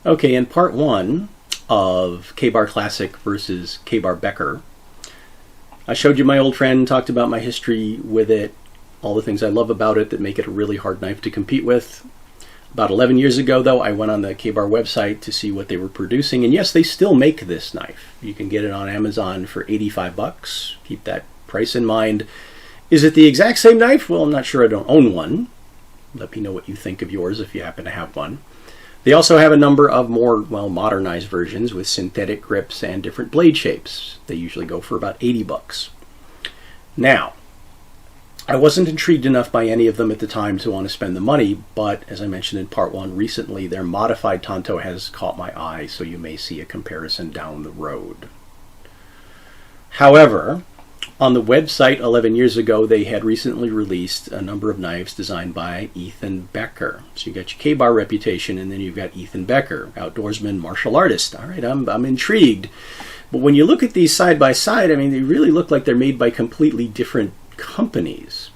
Okay, in part one of Kabar Classic versus Kabar Becker, I showed you my old friend, talked about my history with it, all the things I love about it that make it a really hard knife to compete with. About 11 years ago, though, I went on the Kabar website to see what they were producing, and yes, they still make this knife. You can get it on Amazon for 85 bucks. Keep that price in mind. Is it the exact same knife? Well, I'm not sure. I don't own one. Let me know what you think of yours if you happen to have one. They also have a number of more, well, modernized versions with synthetic grips and different blade shapes. They usually go for about 80 bucks. Now, I wasn't intrigued enough by any of them at the time to want to spend the money, but as I mentioned in part one, recently their modified Tanto has caught my eye, so you may see a comparison down the road. However, on the website 11 years ago, they had recently released a number of knives designed by Ethan Becker. So you got your Kabar reputation, and then you've got Ethan Becker, outdoorsman, martial artist. All right, I'm intrigued. But when you look at these side by side, I mean, they really look like they're made by completely different companies.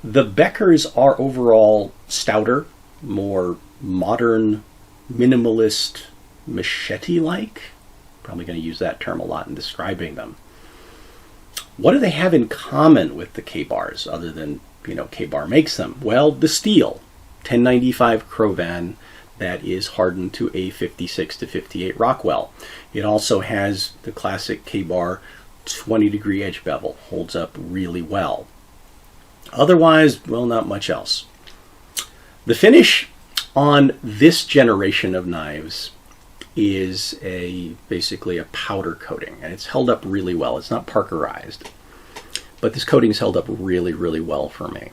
The Beckers are overall stouter, more modern, minimalist, machete-like. Probably going to use that term a lot in describing them. What do they have in common with the Kabars other than, Kabar makes them? Well, the steel, 1095 Crowvan, that is hardened to a 56 to 58 Rockwell. It also has the classic Kabar 20-degree edge bevel, holds up really well. Otherwise, well, not much else. The finish on this generation of knives is basically a powder coating, and it's held up really well. It's not Parkerized, but this coating's held up really, really well for me,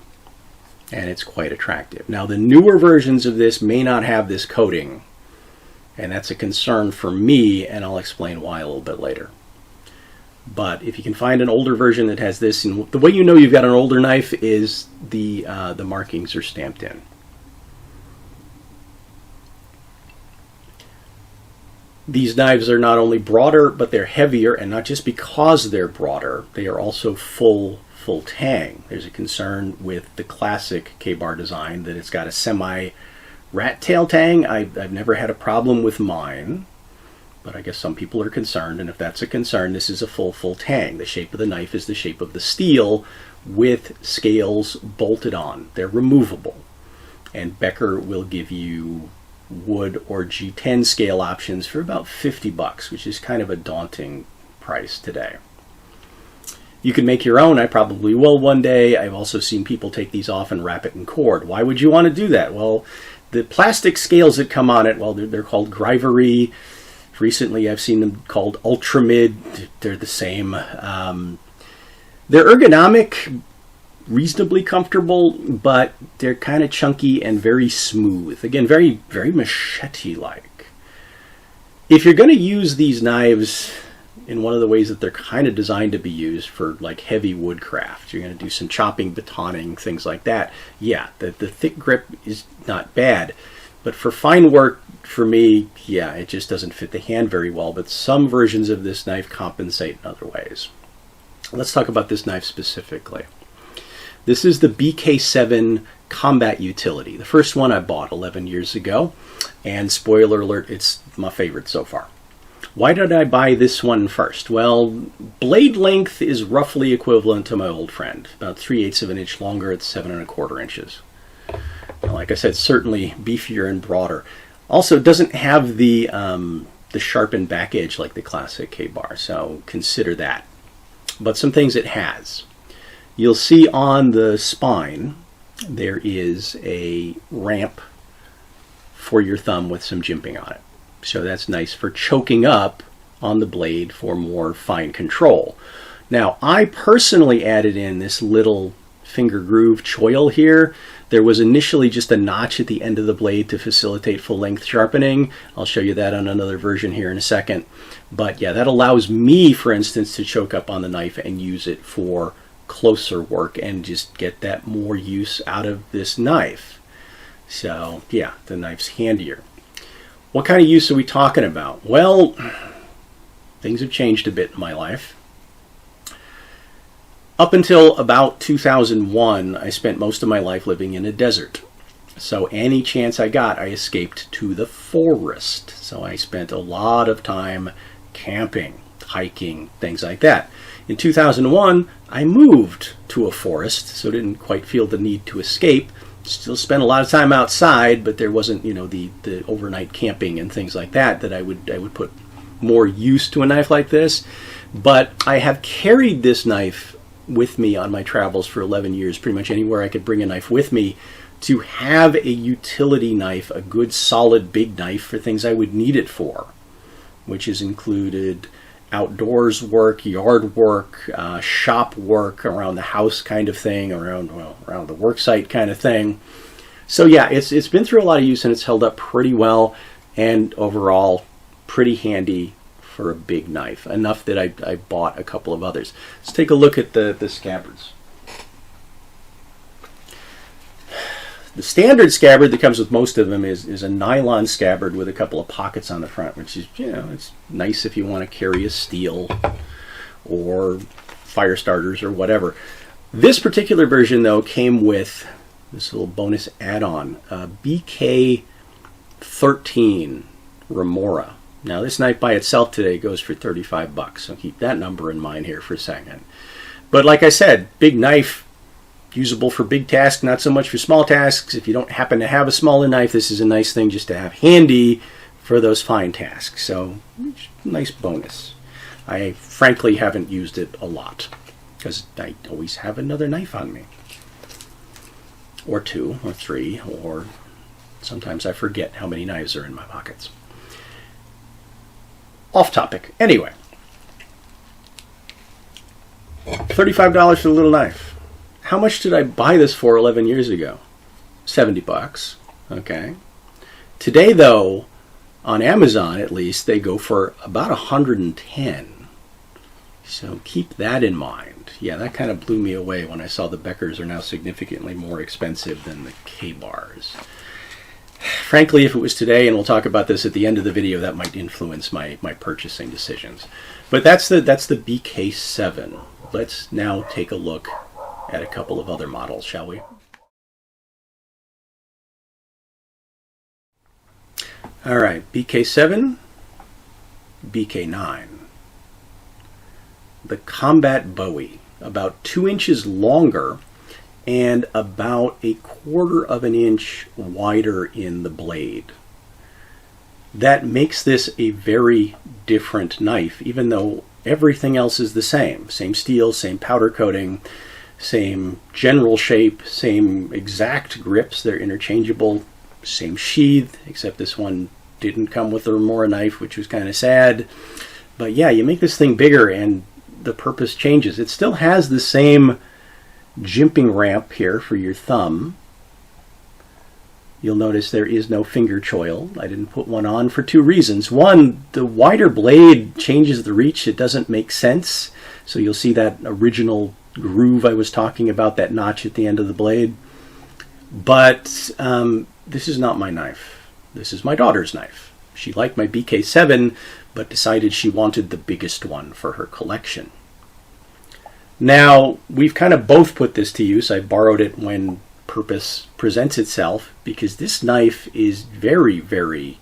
and it's quite attractive. Now, the newer versions of this may not have this coating, and that's a concern for me, and I'll explain why a little bit later. But if you can find an older version that has this, and the way you know you've got an older knife is the markings are stamped in. These knives are not only broader, but they're heavier, and not just because they're broader, they are also full tang. There's a concern with the classic Kabar design that it's got a semi-rat tail tang. I've never had a problem with mine, but I guess some people are concerned, and if that's a concern, this is a full tang. The shape of the knife is the shape of the steel with scales bolted on. They're removable, and Becker will give you wood or G10 scale options for about 50 bucks, which is kind of a daunting price today. You can make your own. I probably will one day. I've also seen people take these off and wrap it in cord. Why would you want to do that? Well, the plastic scales that come on it, well, they're called Grivery. Recently, I've seen them called Ultramid. They're the same. They're ergonomic, reasonably comfortable, but they're kind of chunky and very smooth. Again, very, very machete-like. If you're going to use these knives in one of the ways that they're kind of designed to be used for like heavy woodcraft, you're going to do some chopping, batoning, things like that. Yeah, the thick grip is not bad, but for fine work, for me, yeah, it just doesn't fit the hand very well, but some versions of this knife compensate in other ways. Let's talk about this knife specifically. This is the BK7 Combat Utility, the first one I bought 11 years ago, and spoiler alert, it's my favorite so far. Why did I buy this one first? Well, blade length is roughly equivalent to my old friend, about 3/8 of an inch longer at 7 1/4 inches. Now, like I said, certainly beefier and broader. Also, it doesn't have the sharpened back edge like the classic Kabar, so consider that. But some things it has. You'll see on the spine there is a ramp for your thumb with some jimping on it. So that's nice for choking up on the blade for more fine control. Now, I personally added in this little finger groove choil here. There was initially just a notch at the end of the blade to facilitate full length sharpening. I'll show you that on another version here in a second. But yeah, that allows me, for instance, to choke up on the knife and use it for closer work and just get that more use out of this knife. So yeah, the knife's handier. What kind of use are we talking about? Well, things have changed a bit in my life. Up until about 2001, I spent most of my life living in a desert. So any chance I got, I escaped to the forest. So I spent a lot of time camping, hiking, things like that. In 2001, I moved to a forest, so didn't quite feel the need to escape. Still spent a lot of time outside, but there wasn't, the overnight camping and things like that I would put more use to a knife like this. But I have carried this knife with me on my travels for 11 years, pretty much anywhere I could bring a knife with me, to have a utility knife, a good solid big knife for things I would need it for, which has included outdoors work, yard work, shop work, around the house kind of thing, around the work site kind of thing. So yeah, it's been through a lot of use and it's held up pretty well, and overall pretty handy for a big knife, enough that I bought a couple of others. Let's take a look at the scabbards. The standard scabbard that comes with most of them is a nylon scabbard with a couple of pockets on the front, which is, it's nice if you want to carry a steel or fire starters or whatever. This particular version, though, came with this little bonus add-on, BK-13 Remora. Now, this knife by itself today goes for $35, so keep that number in mind here for a second. But like I said, big knife, usable for big tasks, not so much for small tasks. If you don't happen to have a smaller knife, this is a nice thing just to have handy for those fine tasks. So, nice bonus. I frankly haven't used it a lot because I always have another knife on me. Or two, or three, or sometimes I forget how many knives are in my pockets. Off topic. Anyway, $35 for the little knife. How much did I buy this for 11 years ago? $70. Okay. Today, though, on Amazon at least, they go for about $110. So keep that in mind. Yeah, that kind of blew me away when I saw the Beckers are now significantly more expensive than the Kabars. Frankly, if it was today, and we'll talk about this at the end of the video, that might influence my purchasing decisions. But that's the BK7. Let's now take a look at a couple of other models, shall we? All right, BK7, BK9. The Combat Bowie, about 2 inches longer and about 1/4 of an inch wider in the blade. That makes this a very different knife, even though everything else is the same. Same steel, same powder coating, same general shape, same exact grips. They're interchangeable. Same sheath, except this one didn't come with a Remora knife, which was kind of sad. But yeah, you make this thing bigger and the purpose changes. It still has the same jimping ramp here for your thumb. You'll notice there is no finger choil. I didn't put one on for 2 reasons. One, the wider blade changes the reach. It doesn't make sense. So you'll see that original groove I was talking about, that notch at the end of the blade. But this is not my knife. This is my daughter's knife. She liked my BK7, but decided she wanted the biggest one for her collection. Now, we've kind of both put this to use. I borrowed it when purpose presents itself, because this knife is very, very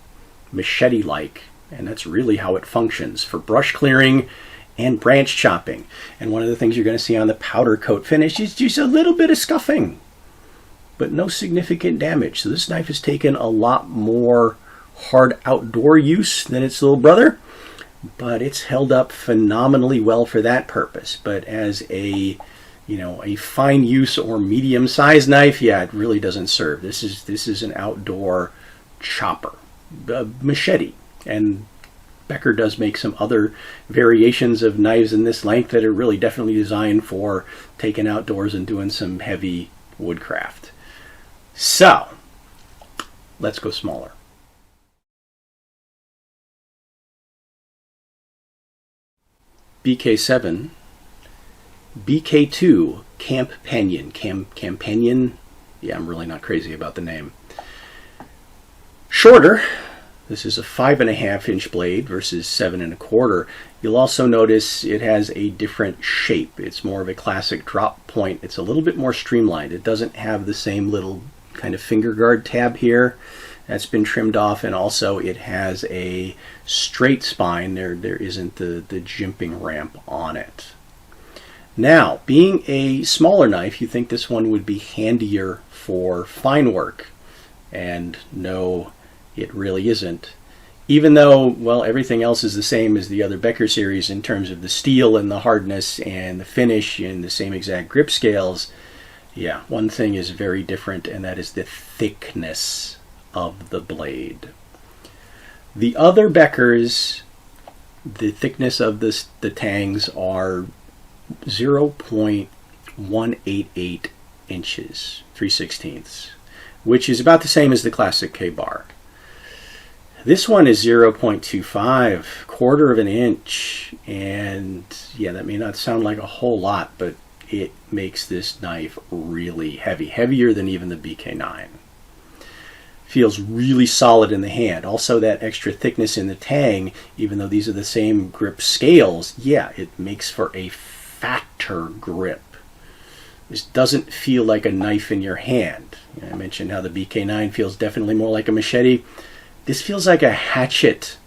machete-like, and that's really how it functions for brush clearing and branch chopping. And one of the things you're going to see on the powder coat finish is just a little bit of scuffing, but no significant damage. So this knife has taken a lot more hard outdoor use than its little brother, but it's held up phenomenally well for that purpose. But as a fine use or medium-sized knife, yeah, it really doesn't serve. This is an outdoor chopper, machete. And Becker does make some other variations of knives in this length that are really definitely designed for taking outdoors and doing some heavy woodcraft. So, let's go smaller. BK7, BK2 Campanion. Campanion? Yeah, I'm really not crazy about the name. Shorter. This is a 5.5 inch blade versus 7 1/4. You'll also notice it has a different shape. It's more of a classic drop point. It's a little bit more streamlined. It doesn't have the same little kind of finger guard tab here. That's been trimmed off, and also it has a straight spine. There isn't the jimping ramp on it. Now, being a smaller knife, you think this one would be handier for fine work. And no, it really isn't. Even though, well, everything else is the same as the other Becker series in terms of the steel and the hardness and the finish and the same exact grip scales, yeah, one thing is very different, and that is the thickness of the blade. The other Beckers, the thickness of the tangs are 0.188 inches, 3/16, which is about the same as the classic Kabar. This one is 0.25, quarter of an inch, and yeah, that may not sound like a whole lot, but it makes this knife really heavy, heavier than even the BK9. Feels really solid in the hand. Also, that extra thickness in the tang, even though these are the same grip scales, yeah, it makes for a fatter grip. This doesn't feel like a knife in your hand. I mentioned how the BK9 feels definitely more like a machete. This feels like a hatchet,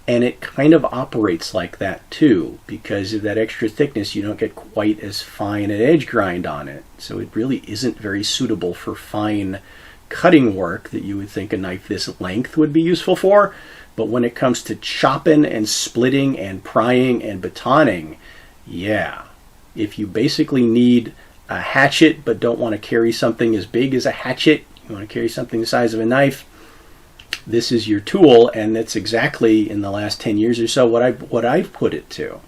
and it kind of operates like that too. Because of that extra thickness, you don't get quite as fine an edge grind on it. So it really isn't very suitable for fine cutting work that you would think a knife this length would be useful for. But when it comes to chopping and splitting and prying and batoning, yeah, if you basically need a hatchet but don't want to carry something as big as a hatchet, you want to carry something the size of a knife, this is your tool. And that's exactly, in the last 10 years or so, what I've put it to.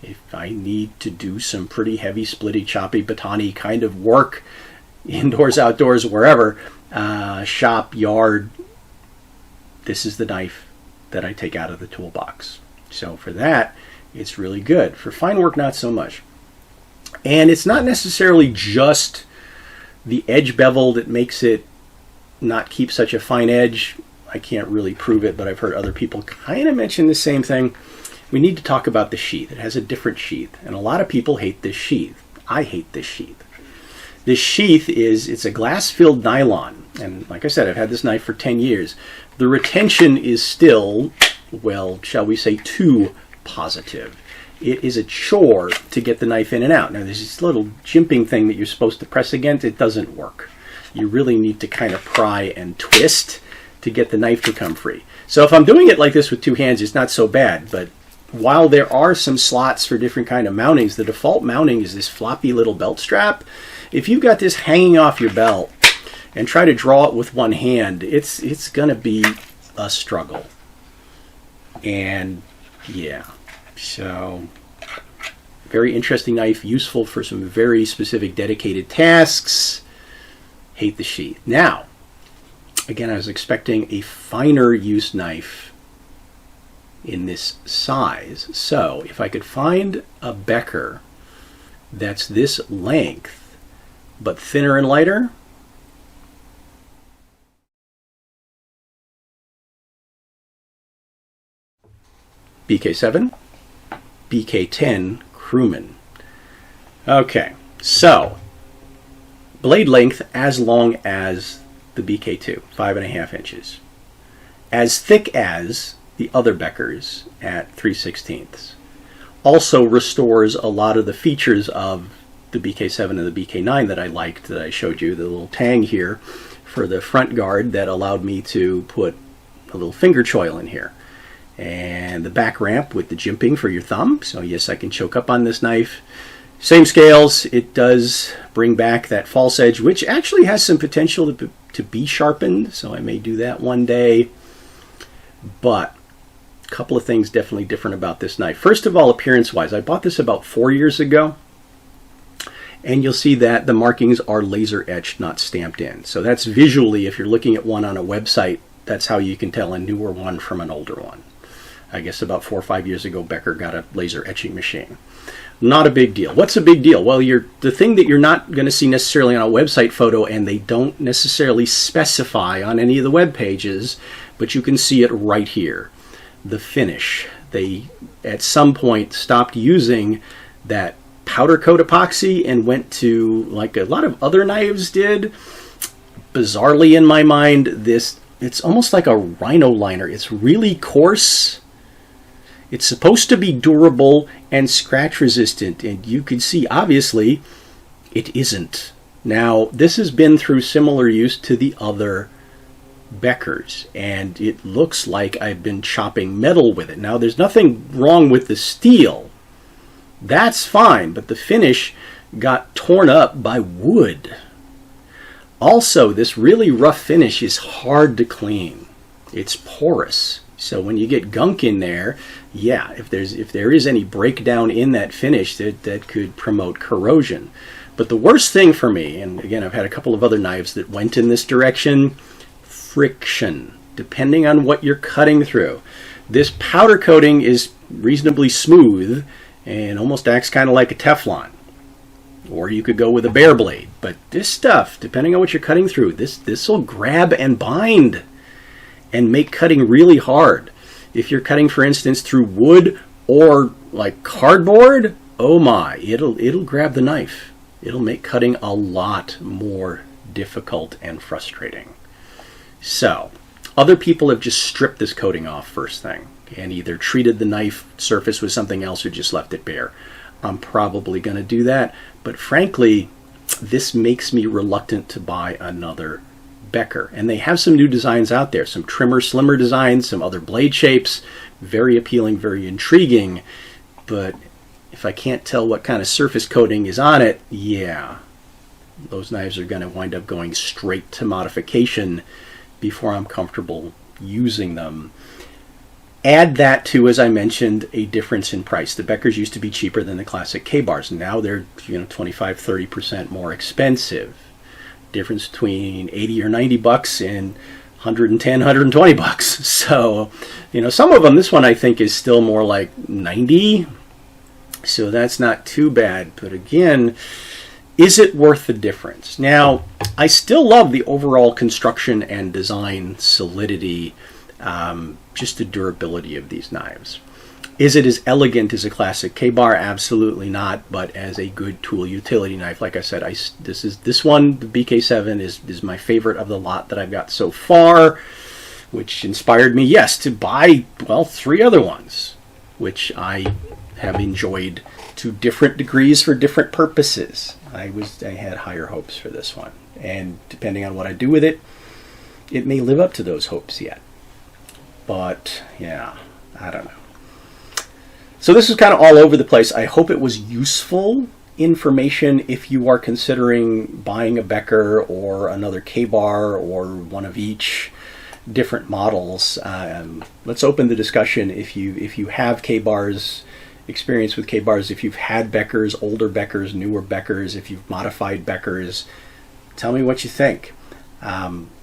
If I need to do some pretty heavy, splitty, choppy, batony kind of work, indoors, outdoors, wherever, shop, yard, this is the knife that I take out of the toolbox. So for that, it's really good. For fine work, not so much. And it's not necessarily just the edge bevel that makes it not keep such a fine edge. I can't really prove it, but I've heard other people kind of mention the same thing. We need to talk about the sheath. It has a different sheath, and a lot of people hate this sheath. I hate this sheath. This sheath it's a glass-filled nylon, and like I said, I've had this knife for 10 years. The retention is still, well, shall we say, too positive. It is a chore to get the knife in and out. Now, there's this little jimping thing that you're supposed to press against. It doesn't work. You really need to kind of pry and twist to get the knife to come free. So if I'm doing it like this with two hands, it's not so bad. But while there are some slots for different kind of mountings, the default mounting is this floppy little belt strap. If you've got this hanging off your belt and try to draw it with one hand, it's going to be a struggle. And yeah, so very interesting knife, useful for some very specific dedicated tasks. Hate the sheath. Now, again, I was expecting a finer use knife in this size. So if I could find a Becker that's this length, but thinner and lighter, BK7, BK10 Crewman. Okay, so blade length as long as the BK2, 5.5 inches. As thick as the other Beckers at 3/16. Also restores a lot of the features of the BK7 and the BK9 that I liked, that I showed you. The little tang here for the front guard that allowed me to put a little finger choil in here. And the back ramp with the jimping for your thumb. So yes, I can choke up on this knife. Same scales. It does bring back that false edge, which actually has some potential to be sharpened. So I may do that one day. But a couple of things definitely different about this knife. First of all, appearance-wise, I bought this about 4 years ago. And you'll see that the markings are laser etched, not stamped in. So that's visually, if you're looking at one on a website, that's how you can tell a newer one from an older one. I guess about 4 or 5 years ago, Becker got a laser etching machine. Not a big deal. What's a big deal? Well, the thing that you're not going to see necessarily on a website photo, and they don't necessarily specify on any of the web pages, but you can see it right here. The finish. They, at some point, stopped using that powder coat epoxy and went to, like a lot of other knives did, bizarrely in my mind, it's almost like a rhino liner. It's really coarse. It's supposed to be durable and scratch resistant, and you can see obviously it isn't. Now, this has been through similar use to the other Beckers, and it looks like I've been chopping metal with it. Now, there's nothing wrong with the steel. That's fine, but the finish got torn up by wood. Also, this really rough finish is hard to clean. It's porous. So when you get gunk in there, yeah, if there is any breakdown in that finish, that could promote corrosion. But the worst thing for me, and again, I've had a couple of other knives that went in this direction, friction, depending on what you're cutting through. This powder coating is reasonably smooth and almost acts kind of like a Teflon. Or you could go with a bare blade. But this stuff, depending on what you're cutting through, this will grab and bind and make cutting really hard. If you're cutting, for instance, through wood or like cardboard, oh my, it'll grab the knife. It'll make cutting a lot more difficult and frustrating. So, other people have just stripped this coating off first thing and either treated the knife surface with something else or just left it bare. I'm probably going to do that, but frankly, this makes me reluctant to buy another Becker. And they have some new designs out there, some trimmer, slimmer designs, some other blade shapes, very appealing, very intriguing, but if I can't tell what kind of surface coating is on it, yeah, those knives are going to wind up going straight to modification before I'm comfortable using them. Add that to, as I mentioned, a difference in price. The Beckers used to be cheaper than the classic Kabars. Now they're 25-30% more expensive. Difference between 80 or 90 bucks and 110, 120 bucks. So, some of them, this one I think is still more like 90. So that's not too bad. But again, is it worth the difference? Now, I still love the overall construction and design solidity, just the durability of these knives. Is it as elegant as a classic Kabar? Absolutely not, but as a good tool utility knife, like I said, this one, the BK7, is my favorite of the lot that I've got so far, which inspired me, yes, to buy, 3 other ones, which I have enjoyed to different degrees for different purposes. I had higher hopes for this one, and depending on what I do with it, it may live up to those hopes yet. But yeah, I don't know. So this is kind of all over the place. I hope it was useful information if you are considering buying a Becker or another Kabar or one of each different models. Let's open the discussion. If you have Kabars, experience with Kabars, if you've had Beckers, older Beckers, newer Beckers, if you've modified Beckers, tell me what you think.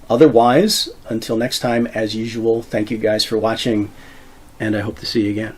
Otherwise, until next time, as usual, thank you guys for watching, and I hope to see you again.